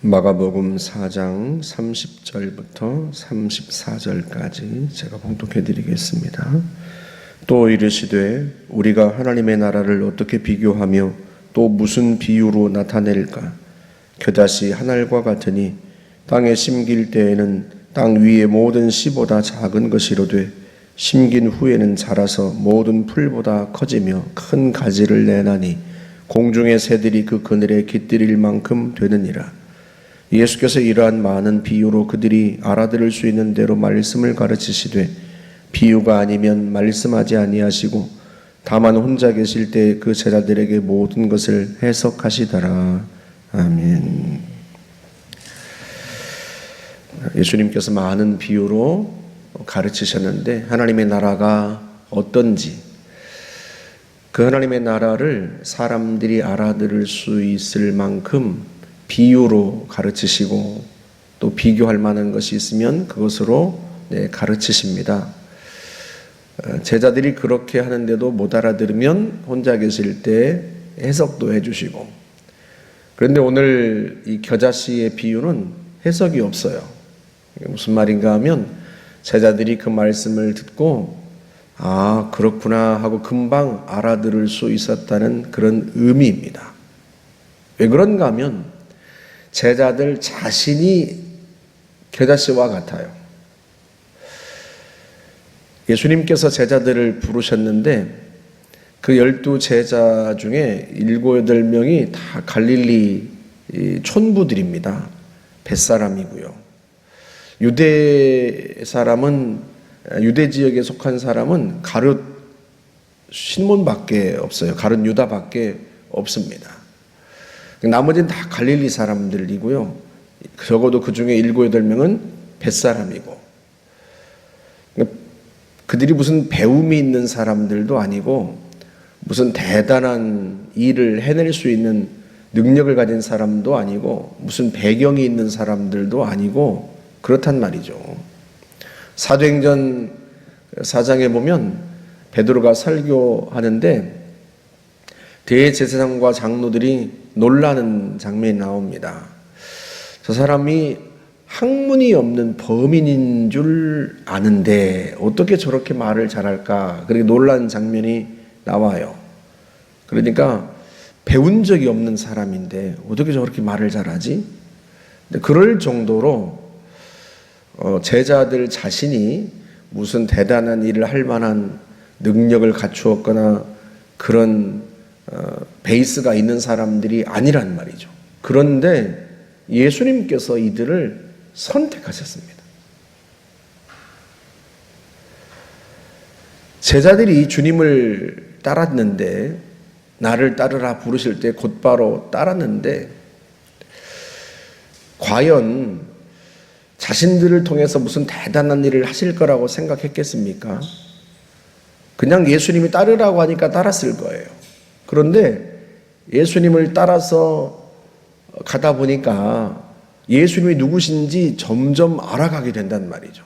마가복음 4장 30절부터 34절까지 제가 봉독해 드리겠습니다. 또 이르시되 우리가 하나님의 나라를 어떻게 비교하며 또 무슨 비유로 나타낼까? 겨자씨 한 알과 같으니 땅에 심길 때에는 땅 위의 모든 씨보다 작은 것이로되 심긴 후에는 자라서 모든 풀보다 커지며 큰 가지를 내나니 공중의 새들이 그 그늘에 깃들일 만큼 되느니라. 예수께서 이러한 많은 비유로 그들이 알아들을 수 있는 대로 말씀을 가르치시되 비유가 아니면 말씀하지 아니하시고 다만 혼자 계실 때 그 제자들에게 모든 것을 해석하시더라. 아멘. 예수님께서 많은 비유로 가르치셨는데 하나님의 나라가 어떤지, 그 하나님의 나라를 사람들이 알아들을 수 있을 만큼 비유로 가르치시고 또 비교할 만한 것이 있으면 그것으로 가르치십니다. 제자들이 그렇게 하는데도 못 알아들으면 혼자 계실 때 해석도 해주시고, 그런데 오늘 이 겨자씨의 비유는 해석이 없어요. 무슨 말인가 하면 제자들이 그 말씀을 듣고 아 그렇구나 하고 금방 알아들을 수 있었다는 그런 의미입니다. 왜 그런가 하면 제자들 자신이 겨자씨와 같아요. 예수님께서 제자들을 부르셨는데 그 12제자 중에 7, 8명이 다 갈릴리 촌부들입니다. 벳사람이고요. 유대 지역에 속한 사람은 가룟 시몬밖에 없어요. 가룟 유다밖에 없습니다. 나머지는 다 갈릴리 사람들이고요. 적어도 그 중에 7, 8명은 벳사람이고, 그들이 무슨 배움이 있는 사람들도 아니고 무슨 대단한 일을 해낼 수 있는 능력을 가진 사람도 아니고 무슨 배경이 있는 사람들도 아니고 그렇단 말이죠. 사도행전 4장에 보면 베드로가 설교하는데 대제사장과 장로들이 놀라는 장면이 나옵니다. 저 사람이 학문이 없는 범인인 줄 아는데 어떻게 저렇게 말을 잘할까? 그렇게 놀라는 장면이 나와요. 그러니까 배운 적이 없는 사람인데 어떻게 저렇게 말을 잘하지? 그럴 정도로 제자들 자신이 무슨 대단한 일을 할 만한 능력을 갖추었거나 그런 베이스가 있는 사람들이 아니란 말이죠. 그런데 예수님께서 이들을 선택하셨습니다. 제자들이 주님을 따랐는데, 나를 따르라 부르실 때 곧바로 따랐는데 과연 자신들을 통해서 무슨 대단한 일을 하실 거라고 생각했겠습니까? 그냥 예수님이 따르라고 하니까 따랐을 거예요. 그런데 예수님을 따라서 가다 보니까 예수님이 누구신지 점점 알아가게 된단 말이죠.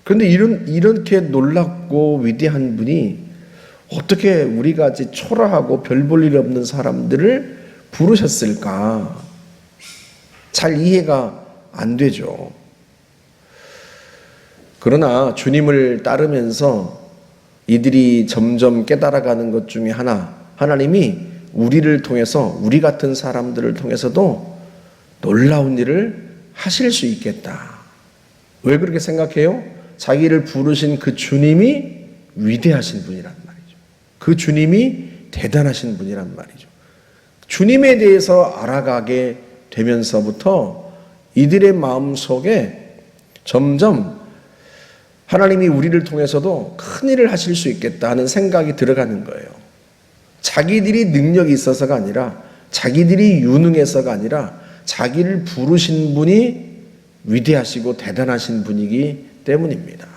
그런데 이렇게 놀랍고 위대한 분이 어떻게 우리같이 초라하고 별 볼 일 없는 사람들을 부르셨을까? 잘 이해가 안 되죠. 그러나 주님을 따르면서 이들이 점점 깨달아가는 것 중에 하나님이 우리를 통해서, 우리 같은 사람들을 통해서도 놀라운 일을 하실 수 있겠다. 왜 그렇게 생각해요? 자기를 부르신 그 주님이 위대하신 분이란 말이죠. 그 주님이 대단하신 분이란 말이죠. 주님에 대해서 알아가게 되면서부터 이들의 마음속에 점점 하나님이 우리를 통해서도 큰 일을 하실 수 있겠다 하는 생각이 들어가는 거예요. 자기들이 능력이 있어서가 아니라, 자기들이 유능해서가 아니라 자기를 부르신 분이 위대하시고 대단하신 분이기 때문입니다.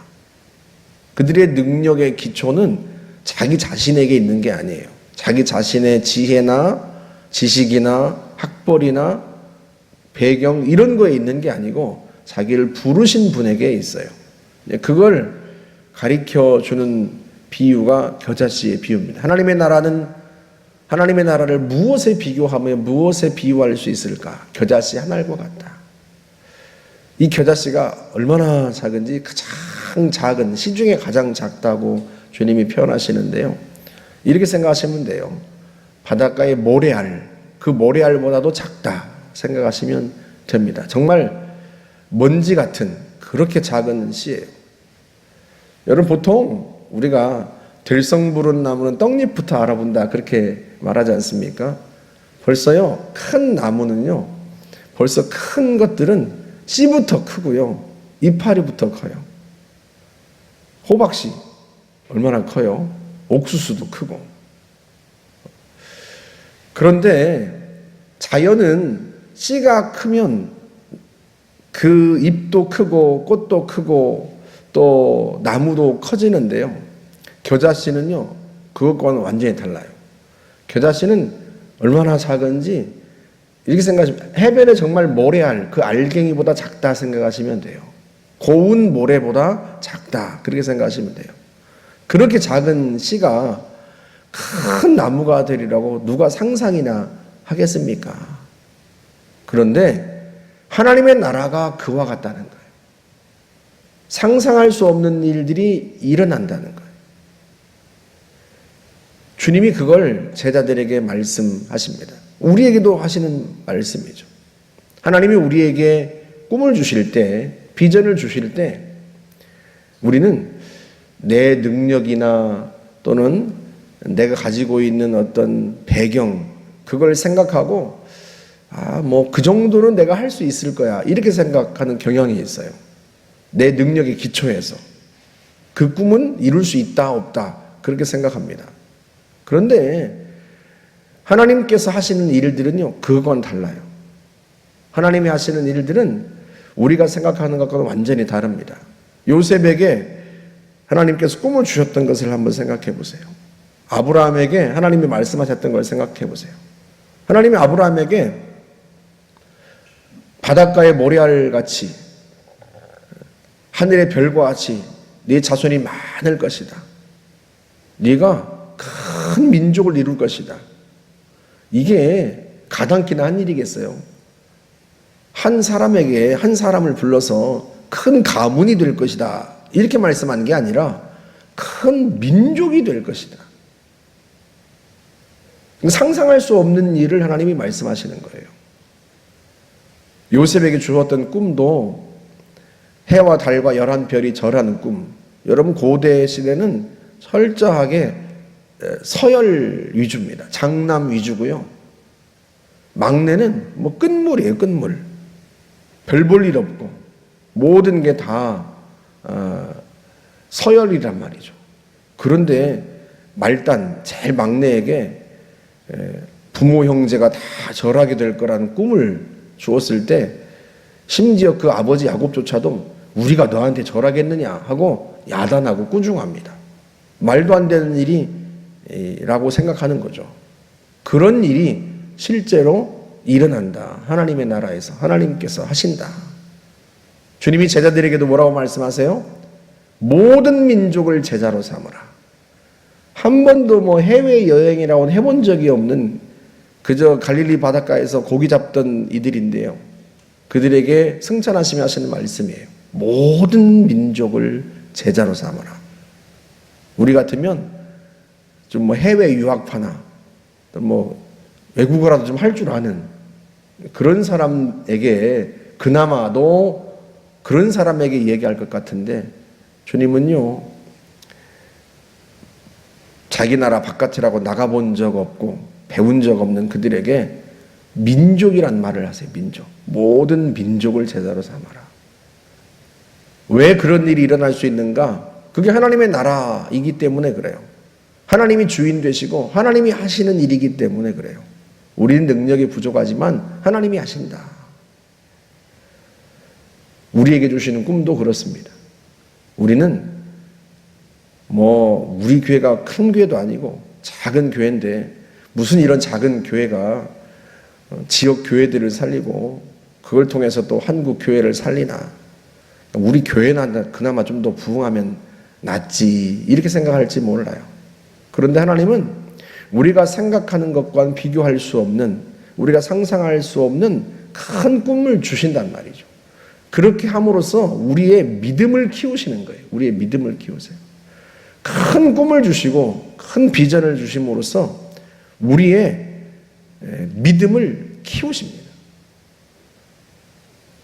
그들의 능력의 기초는 자기 자신에게 있는 게 아니에요. 자기 자신의 지혜나 지식이나 학벌이나 배경 이런 거에 있는 게 아니고 자기를 부르신 분에게 있어요. 그걸 가르쳐주는 비유가 겨자씨의 비유입니다. 하나님의 나라는 하나님의 나라를 무엇에 비교하며 무엇에 비유할 수 있을까? 겨자씨 한 알과 같다. 이 겨자씨가 얼마나 작은지 가장 작은, 시중에 가장 작다고 주님이 표현하시는데요. 이렇게 생각하시면 돼요. 바닷가의 모래알, 그 모래알보다도 작다 생각하시면 됩니다. 정말 먼지 같은 그렇게 작은 씨예요. 여러분, 보통 우리가 들성 부른 나무는 떡잎부터 알아본다 그렇게 말하지 않습니까? 벌써요, 큰 나무는요, 벌써 큰 것들은 씨부터 크고요, 이파리부터 커요. 호박씨 얼마나 커요? 옥수수도 크고. 그런데 자연은 씨가 크면 그 잎도 크고 꽃도 크고 또 나무도 커지는데요. 겨자씨는요, 그것과는 완전히 달라요. 겨자씨는 얼마나 작은지 이렇게 생각하시면, 해변에 정말 모래알, 그 알갱이보다 작다 생각하시면 돼요. 고운 모래보다 작다 그렇게 생각하시면 돼요. 그렇게 작은 씨가 큰 나무가 되리라고 누가 상상이나 하겠습니까? 그런데 하나님의 나라가 그와 같다는 거예요. 상상할 수 없는 일들이 일어난다는 거예요. 주님이 그걸 제자들에게 말씀하십니다. 우리에게도 하시는 말씀이죠. 하나님이 우리에게 꿈을 주실 때, 비전을 주실 때 우리는 내 능력이나 또는 내가 가지고 있는 어떤 배경, 그걸 생각하고 뭐 그 정도는 내가 할 수 있을 거야 이렇게 생각하는 경향이 있어요. 내 능력에 기초해서 그 꿈은 이룰 수 있다 없다 그렇게 생각합니다. 그런데 하나님께서 하시는 일들은요, 그건 달라요. 하나님이 하시는 일들은 우리가 생각하는 것과는 완전히 다릅니다. 요셉에게 하나님께서 꿈을 주셨던 것을 한번 생각해 보세요. 아브라함에게 하나님이 말씀하셨던 걸 생각해 보세요. 하나님이 아브라함에게 바닷가의 모래알 같이 하늘의 별과 같이 네 자손이 많을 것이다. 네가 큰 민족을 이룰 것이다. 이게 가당키나 한 일이겠어요? 한 사람에게 한 사람을 불러서 큰 가문이 될 것이다 이렇게 말씀한 게 아니라 큰 민족이 될 것이다. 상상할 수 없는 일을 하나님이 말씀하시는 거예요. 요셉에게 주었던 꿈도 해와 달과 11별이 절하는 꿈. 여러분, 고대 시대는 철저하게 서열 위주입니다. 장남 위주고요. 막내는 뭐 끝물이에요, 끝물. 별 볼 일 없고 모든 게 다 서열이란 말이죠. 그런데 말단, 제일 막내에게 부모 형제가 다 절하게 될 거라는 꿈을 주었을 때 심지어 그 아버지 야곱조차도 우리가 너한테 절하겠느냐 하고 야단하고 꾸중합니다. 말도 안 되는 일이라고 생각하는 거죠. 그런 일이 실제로 일어난다. 하나님의 나라에서 하나님께서 하신다. 주님이 제자들에게도 뭐라고 말씀하세요? 모든 민족을 제자로 삼으라. 한 번도 뭐 해외여행이라고는 해본 적이 없는 그저 갈릴리 바닷가에서 고기 잡던 이들인데요. 그들에게 승천하시며 하시는 말씀이에요. 모든 민족을 제자로 삼으라. 우리 같으면 좀 뭐 해외 유학파나 뭐 외국어라도 좀 할 줄 아는 그런 사람에게, 그나마도 그런 사람에게 얘기할 것 같은데, 주님은요, 자기 나라 바깥이라고 나가본 적 없고 배운 적 없는 그들에게 민족이란 말을 하세요. 민족. 모든 민족을 제자로 삼아라. 왜 그런 일이 일어날 수 있는가? 그게 하나님의 나라이기 때문에 그래요. 하나님이 주인 되시고 하나님이 하시는 일이기 때문에 그래요. 우리는 능력이 부족하지만 하나님이 하신다. 우리에게 주시는 꿈도 그렇습니다. 우리는 뭐 우리 교회가 큰 교회도 아니고 작은 교회인데 무슨 이런 작은 교회가 지역 교회들을 살리고 그걸 통해서 또 한국 교회를 살리나, 우리 교회나 그나마 좀 더 부흥하면 낫지 이렇게 생각할지 몰라요. 그런데 하나님은 우리가 생각하는 것과는 비교할 수 없는, 우리가 상상할 수 없는 큰 꿈을 주신단 말이죠. 그렇게 함으로써 우리의 믿음을 키우시는 거예요. 우리의 믿음을 키우세요. 큰 꿈을 주시고 큰 비전을 주심으로써 우리의 믿음을 키우십니다.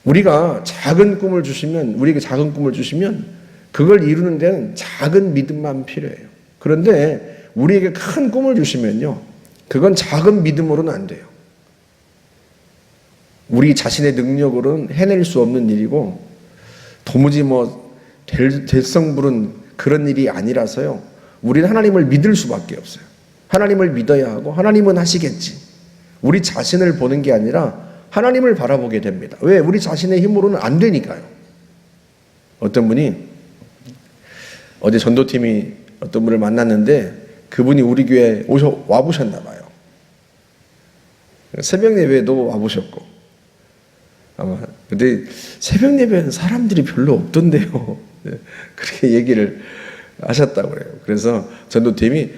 우리가 작은 꿈을 주시면, 우리에게 작은 꿈을 주시면 그걸 이루는 데는 작은 믿음만 필요해요. 그런데 우리에게 큰 꿈을 주시면요, 그건 작은 믿음으로는 안 돼요. 우리 자신의 능력으로는 해낼 수 없는 일이고 도무지 될성부른 그런 일이 아니라서요, 우리는 하나님을 믿을 수밖에 없어요. 하나님을 믿어야 하고 하나님은 하시겠지. 우리 자신을 보는 게 아니라 하나님을 바라보게 됩니다. 왜? 우리 자신의 힘으로는 안 되니까요. 어떤 분이 어제 전도팀이 어떤 분을 만났는데 그분이 우리 교회에 와보셨나 봐요. 새벽 예배도 와보셨고 아마. 근데 새벽 예배는 사람들이 별로 없던데요. 그렇게 얘기를 하셨다고 그래요. 그래서 전도팀이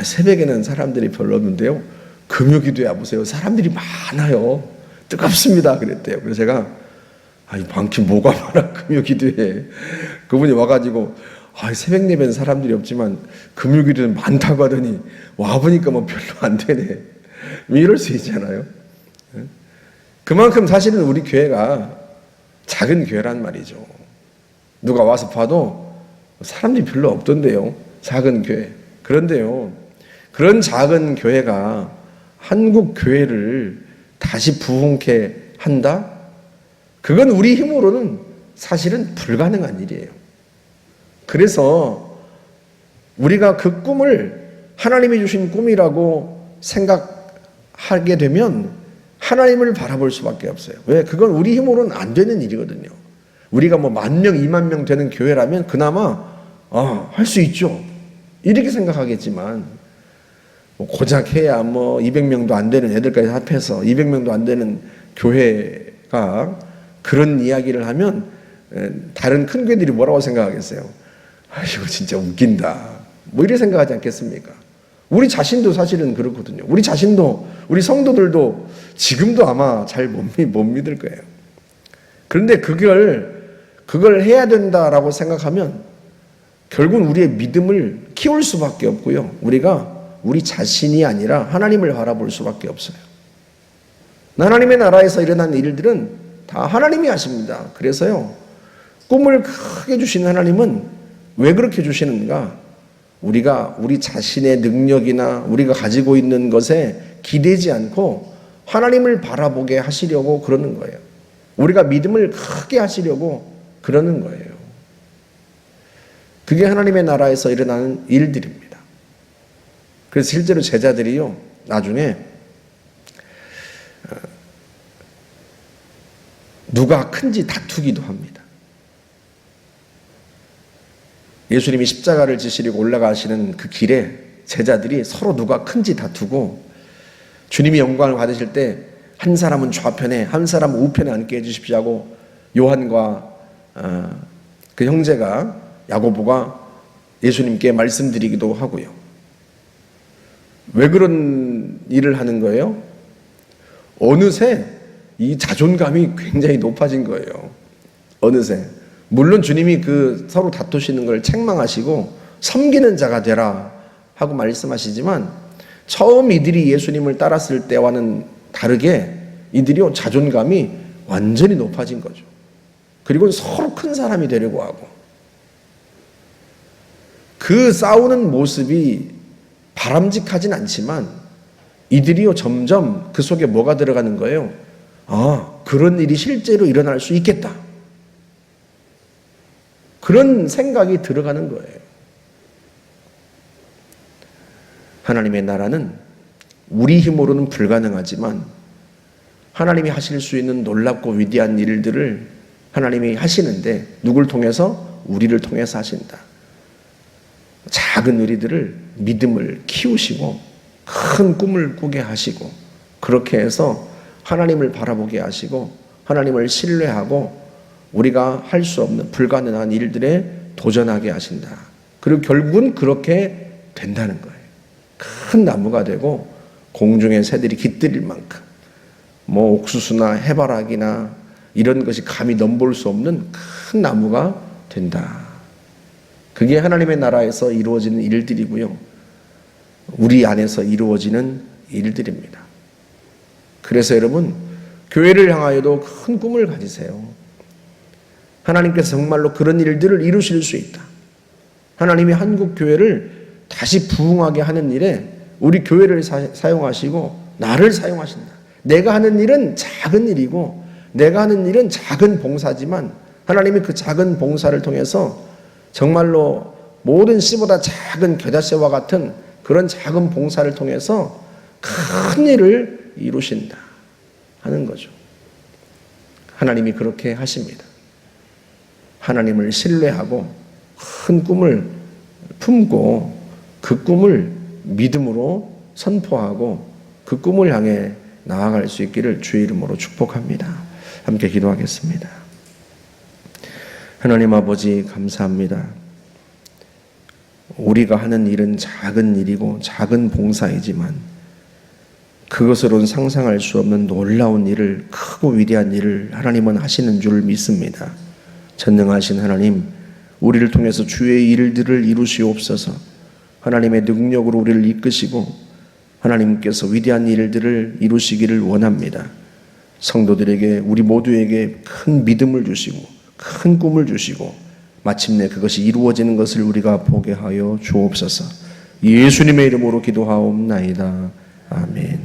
새벽에는 사람들이 별로 없는데요, 금요기도에 와보세요. 사람들이 많아요. 뜨겁습니다. 그랬대요. 그래서 제가 많긴 뭐가 많아 금요기도에. 그분이 와가지고 새벽 예배는 사람들이 없지만 금요기도는 많다고 하더니 와보니까 별로 안 되네. 이럴 수 있잖아요. 그만큼 사실은 우리 교회가 작은 교회란 말이죠. 누가 와서 봐도 사람들이 별로 없던데요. 작은 교회. 그런데요, 그런 작은 교회가 한국 교회를 다시 부흥케 한다? 그건 우리 힘으로는 사실은 불가능한 일이에요. 그래서 우리가 그 꿈을 하나님이 주신 꿈이라고 생각하게 되면 하나님을 바라볼 수밖에 없어요. 왜? 그건 우리 힘으로는 안 되는 일이거든요. 우리가 10,000명, 20,000명 되는 교회라면 그나마 할 수 있죠. 이렇게 생각하겠지만 고작 해야 200명도 안 되는 애들까지 합해서 200명도 안 되는 교회가 그런 이야기를 하면 다른 큰 교회들이 뭐라고 생각하겠어요? 이거 진짜 웃긴다. 이렇게 생각하지 않겠습니까? 우리 자신도 사실은 그렇거든요. 우리 자신도, 우리 성도들도 지금도 아마 잘 못 믿을 거예요. 그런데 그걸 해야 된다라고 생각하면 결국은 우리의 믿음을 키울 수밖에 없고요. 우리가 우리 자신이 아니라 하나님을 바라볼 수밖에 없어요. 하나님의 나라에서 일어난 일들은 다 하나님이 하십니다. 그래서요, 꿈을 크게 주신 하나님은 왜 그렇게 주시는가? 우리가 우리 자신의 능력이나 우리가 가지고 있는 것에 기대지 않고 하나님을 바라보게 하시려고 그러는 거예요. 우리가 믿음을 크게 하시려고 그러는 거예요. 그게 하나님의 나라에서 일어나는 일들입니다. 그래서 실제로 제자들이요, 나중에 누가 큰지 다투기도 합니다. 예수님이 십자가를 지시려고 올라가시는 그 길에 제자들이 서로 누가 큰지 다투고, 주님이 영광을 받으실 때 한 사람은 좌편에 한 사람은 우편에 앉게 해주십시오 하고 요한과 그 형제가 야고보가 예수님께 말씀드리기도 하고요. 왜 그런 일을 하는 거예요? 어느새 이 자존감이 굉장히 높아진 거예요. 어느새. 물론 주님이 그 서로 다투시는 걸 책망하시고 섬기는 자가 되라 하고 말씀하시지만, 처음 이들이 예수님을 따랐을 때와는 다르게 이들이 자존감이 완전히 높아진 거죠. 그리고 서로 큰 사람이 되려고 하고, 그 싸우는 모습이 바람직하진 않지만 이들이요, 점점 그 속에 뭐가 들어가는 거예요? 그런 일이 실제로 일어날 수 있겠다. 그런 생각이 들어가는 거예요. 하나님의 나라는 우리 힘으로는 불가능하지만 하나님이 하실 수 있는 놀랍고 위대한 일들을 하나님이 하시는데, 누굴 통해서? 우리를 통해서 하신다. 작은 우리들을 믿음을 키우시고 큰 꿈을 꾸게 하시고, 그렇게 해서 하나님을 바라보게 하시고 하나님을 신뢰하고 우리가 할 수 없는 불가능한 일들에 도전하게 하신다. 그리고 결국은 그렇게 된다는 거예요. 큰 나무가 되고 공중의 새들이 깃들일 만큼 뭐 옥수수나 해바라기나 이런 것이 감히 넘볼 수 없는 큰 나무가 된다. 그게 하나님의 나라에서 이루어지는 일들이고요. 우리 안에서 이루어지는 일들입니다. 그래서 여러분, 교회를 향하여도 큰 꿈을 가지세요. 하나님께서 정말로 그런 일들을 이루실 수 있다. 하나님이 한국 교회를 다시 부흥하게 하는 일에 우리 교회를 사용하시고 나를 사용하신다. 내가 하는 일은 작은 일이고 내가 하는 일은 작은 봉사지만 하나님이 그 작은 봉사를 통해서 정말로 모든 씨보다 작은 겨자씨와 같은 그런 작은 봉사를 통해서 큰 일을 이루신다 하는 거죠. 하나님이 그렇게 하십니다. 하나님을 신뢰하고 큰 꿈을 품고 그 꿈을 믿음으로 선포하고 그 꿈을 향해 나아갈 수 있기를 주의 이름으로 축복합니다. 함께 기도하겠습니다. 하나님 아버지 감사합니다. 우리가 하는 일은 작은 일이고 작은 봉사이지만 그것으로는 상상할 수 없는 놀라운 일을, 크고 위대한 일을 하나님은 하시는 줄 믿습니다. 전능하신 하나님, 우리를 통해서 주의 일들을 이루시옵소서. 하나님의 능력으로 우리를 이끄시고 하나님께서 위대한 일들을 이루시기를 원합니다. 성도들에게, 우리 모두에게 큰 믿음을 주시고 큰 꿈을 주시고 마침내 그것이 이루어지는 것을 우리가 보게 하여 주옵소서. 예수님의 이름으로 기도하옵나이다. 아멘.